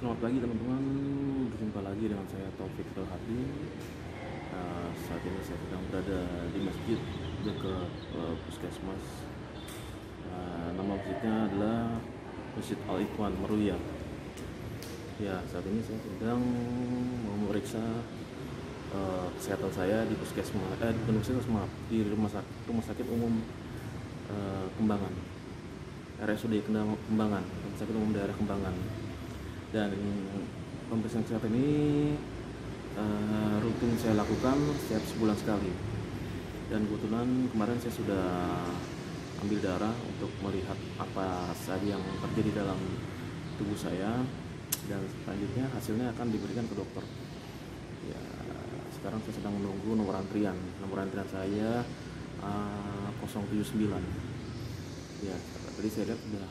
Selamat pagi teman-teman, berjumpa lagi dengan saya Taufik Rohadi. Saat ini saya sedang berada di masjid dekat puskesmas. Nama masjidnya adalah Masjid Al-Ikhwan Meruya. Ya, saat ini saya sedang memeriksa kesehatan saya di puskesmas, di rumah sakit umum Kembangan, RSUD Kembangan, Rumah Sakit Umum Daerah Kembangan. Dan pemeriksaan kesehatan ini rutin saya lakukan setiap sebulan sekali. Dan kebetulan kemarin saya sudah ambil darah untuk melihat apa saja yang terjadi dalam tubuh saya, dan selanjutnya hasilnya akan diberikan ke dokter. Ya, sekarang saya sedang menunggu nomor antrian. Nomor antrian saya 079. Ya, tadi saya lihat sudah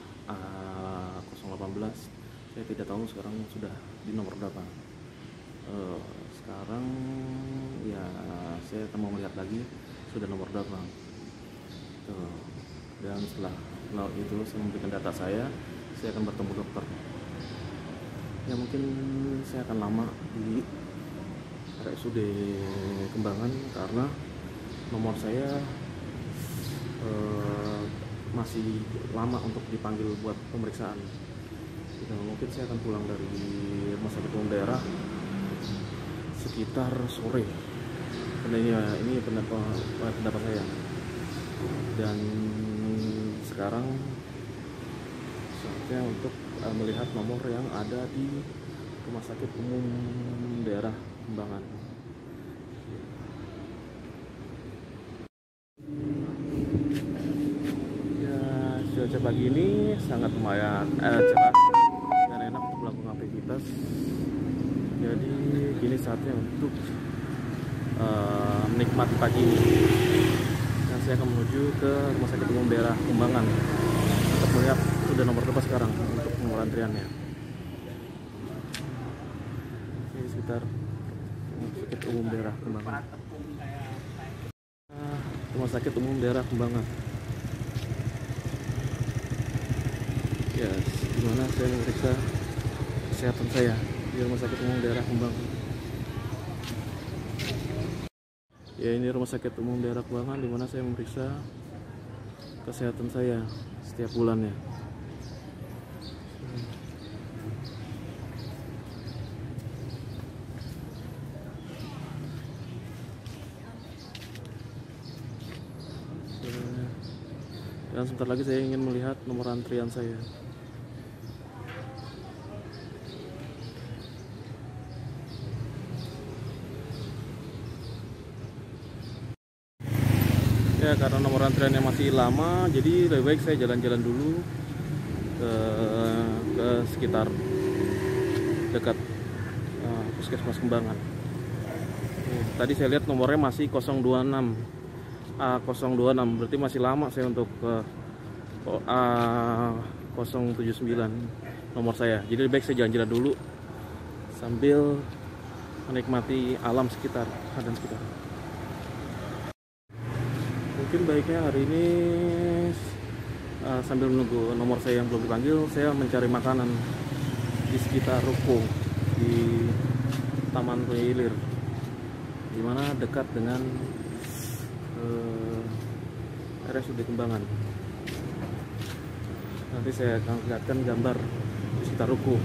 018. Saya tidak tahu sekarang sudah di nomor berapa. Sekarang ya saya akan mau melihat lagi sudah nomor berapa. Dan setelah itu saya memberikan data saya akan bertemu dokter. Ya, mungkin saya akan lama di RSUD Kembangan karena nomor saya masih lama untuk dipanggil buat pemeriksaan. Ya, mungkin saya akan pulang dari rumah sakit umum daerah sekitar sore. Karena ini pendapat saya. Dan sekarang saatnya untuk melihat nomor yang ada di rumah sakit umum daerah Kembangan. Ya, cuaca pagi ini sangat lumayan cerah dan enak untuk melakukan aktivitas. Jadi kini saatnya untuk menikmati pagi ini. Dan saya akan menuju ke rumah sakit umum daerah Kembangan untuk melihat sudah nomor berapa sekarang untuk nomor antriannya. Ini sekitar rumah sakit umum daerah Kembangan. Rumah sakit umum daerah Kembangan. Ya, dimana saya memeriksa kesehatan saya di rumah sakit umum daerah Kembangan. Ya, ini rumah sakit umum daerah Kembangan dimana saya memeriksa kesehatan saya setiap bulannya. Dan sebentar lagi saya ingin melihat nomor antrian saya. Ya, karena nomor antriannya masih lama, jadi lebih baik saya jalan-jalan dulu ke sekitar dekat puskesmas Kembangan. Tadi saya lihat nomornya masih 026. A026, berarti masih lama saya untuk A079 nomor saya. Jadi lebih baik saya jalan-jalan dulu sambil menikmati alam sekitar, keadaan sekitar. Mungkin baiknya hari ini sambil menunggu nomor saya yang belum dipanggil, saya mencari makanan di sekitar ruko di Taman Ilir, dimana dekat dengan RSUD Kembangan. Nanti saya akan lihatkan gambar di sekitar ruko.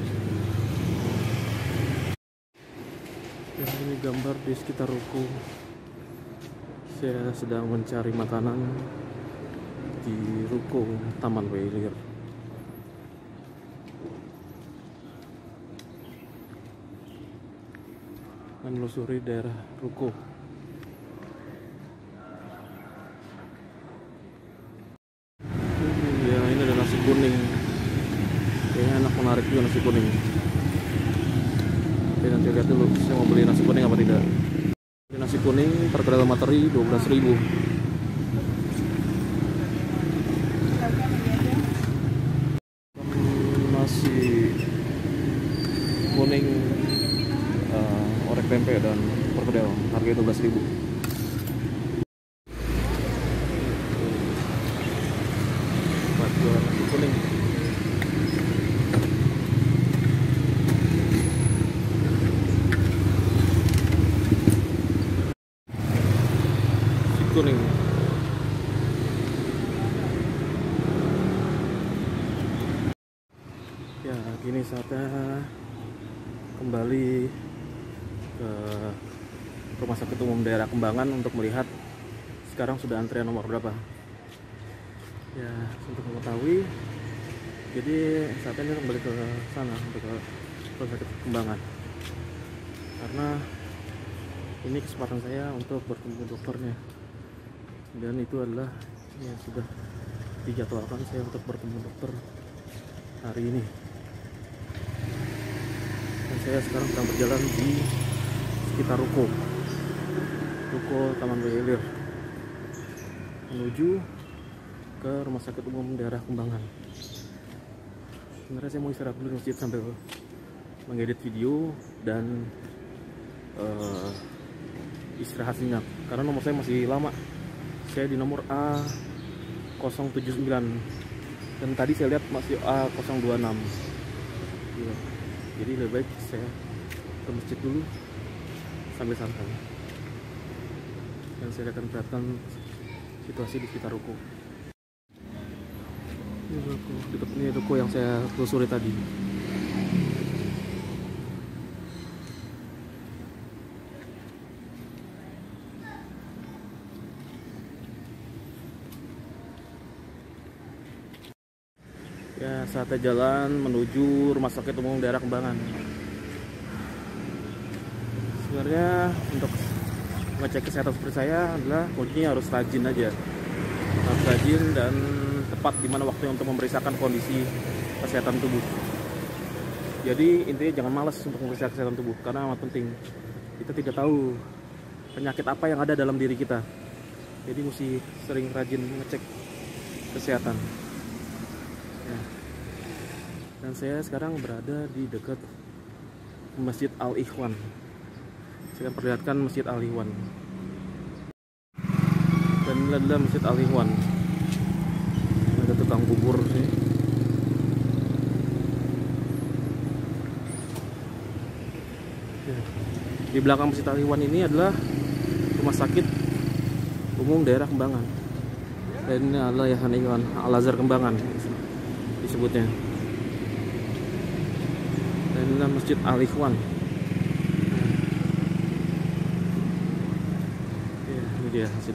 Ya, ini gambar di sekitar ruko. Saya sedang mencari makanan di ruko Taman Ilir. Menelusuri daerah ruko. Ya, ini ada nasi kuning. Kayaknya enak, menarik juga nasi kuning. Oke, nanti lihat dulu saya mau beli nasi kuning apa tidak. Nasi kuning per kilo materi 12.000. Nasi kuning orek tempe dan perkedel harga 12.000. Buat jual nasi kuning. Ya, kini saatnya kembali ke Rumah Sakit Umum Daerah Kembangan untuk melihat sekarang sudah antrian nomor berapa. Ya, untuk mengetahui, jadi saat ini kembali ke sana untuk ke Rumah Sakit Kembangan karena ini kesempatan saya untuk bertemu dokternya, dan itu adalah yang sudah dijadwalkan saya untuk bertemu dokter hari ini. Dan saya sekarang sedang berjalan di sekitar ruko Taman Bayi menuju ke Rumah Sakit Umum Daerah Kembangan. Sebenarnya saya mau istirahat dulu di masjid sambil mengedit video dan istirahat sejenak karena nomor saya masih lama. Saya di nomor A079 dan tadi saya lihat masih A026. Ya, jadi lebih baik saya ke masjid dulu sambil santai, dan saya akan perhatikan situasi di sekitar ruko. Ini ruko yang saya telusuri tadi. Ya, saatnya jalan menuju Rumah Sakit Umum Daerah Kembangan. Sebenarnya untuk ngecek kesehatan seperti saya adalah kuncinya harus rajin aja, harus rajin dan tepat di mana waktunya untuk memeriksakan kondisi kesehatan tubuh. Jadi intinya jangan malas untuk memeriksa kesehatan tubuh karena amat penting. Kita tidak tahu penyakit apa yang ada dalam diri kita, jadi mesti sering rajin ngecek kesehatan. Ya. Dan saya sekarang berada di dekat Masjid Al-Ikhwan. Saya akan perlihatkan Masjid Al-Ikhwan. Dan ini adalah Masjid Al-Ikhwan. Ada tukang bubur sih. Ya. Di belakang Masjid Al-Ikhwan ini adalah Rumah Sakit Umum Daerah Kembangan. Dan ini adalah Yayasan Ikhwan Al-Azhar Kembangan disebutnya. Dan ini adalah Masjid Al-Ikhwan. Ya, ini dia masjid.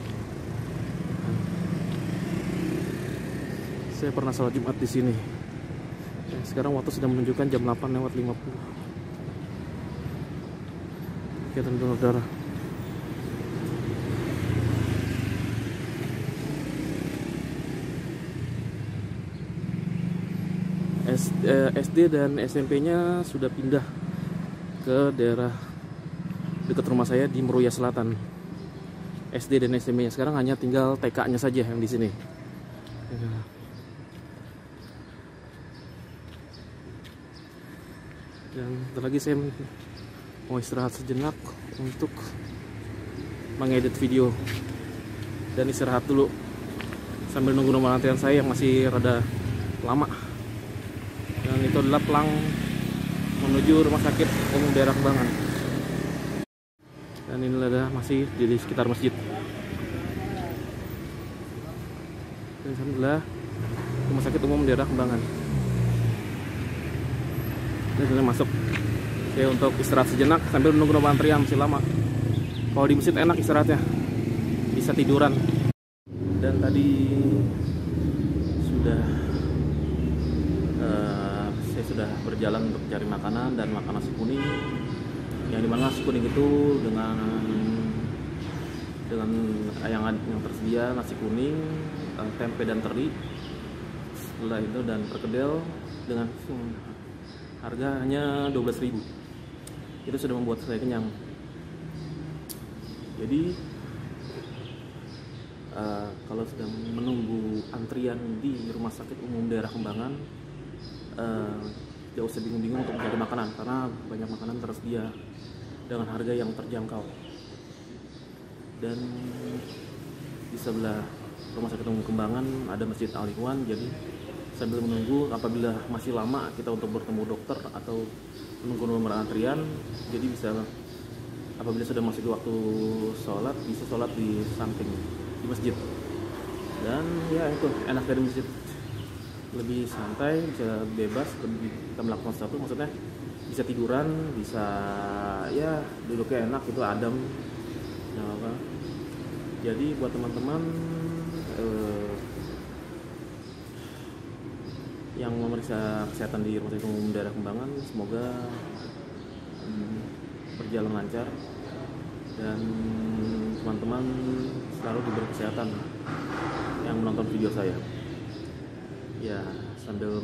Saya pernah sholat Jumat di sini. Sekarang waktu sudah menunjukkan jam 8:50. Kegiatan donor darah. SD dan SMP-nya sudah pindah ke daerah dekat rumah saya di Meruya Selatan. SD dan SMP-nya sekarang hanya tinggal TK-nya saja yang di sini. Dan setelah lagi saya mau istirahat sejenak untuk mengedit video dan istirahat dulu sambil nunggu nomor antrian saya yang masih rada lama. Dan itu adalah pelang menuju Rumah Sakit Umum Daerah Kembangan. Dan ini adalah masih di sekitar masjid. Dan ini adalah Rumah Sakit Umum Daerah Kembangan. Dan ini masuk. Saya untuk istirahat sejenak sambil menunggu nomor antrian, masih lama. Kalau di masjid enak istirahatnya, bisa tiduran. Dan tadi saya sudah berjalan untuk cari makanan dan makan nasi kuning, yang dimana nasi kuning itu dengan yang tersedia nasi kuning, tempe dan teri, setelah itu dan perkedel dengan harga hanya 12.000. Itu sudah membuat saya kenyang. Jadi kalau sedang menunggu antrian di Rumah Sakit Umum Daerah Kembangan, tidak usah bingung-bingung untuk mencari makanan karena banyak makanan tersedia dengan harga yang terjangkau. Dan di sebelah Rumah Sakit Umum Kembangan ada Masjid Al-Ikhwan. Jadi sambil menunggu, apabila masih lama kita untuk bertemu dokter atau menunggu nomor antrian, jadi bisa apabila sudah masuk waktu sholat, bisa sholat di samping di masjid. Dan ya itu enak dari masjid. lebih santai, bisa bebas, lebih kita melakukan sesuatu, maksudnya bisa tiduran, bisa ya duduknya enak gitu, adem, nggak apa. Jadi buat teman-teman yang memeriksa kesehatan di Rumah Sakit Umum Daerah Kembangan, semoga berjalan lancar dan teman-teman selalu diberi kesehatan yang menonton video saya. Ya, sambil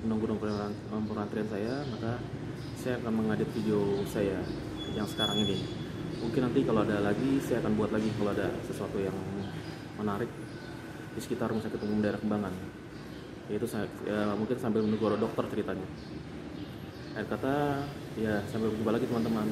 menunggu nomor antrian saya, maka saya akan mengedit video saya yang sekarang ini. Mungkin nanti kalau ada lagi, saya akan buat lagi kalau ada sesuatu yang menarik di sekitar Rumah Sakit Umum Daerah Kembangan. Yaitu mungkin sambil menunggu dokter ceritanya. Akhir kata, ya sampai berjumpa lagi teman-teman.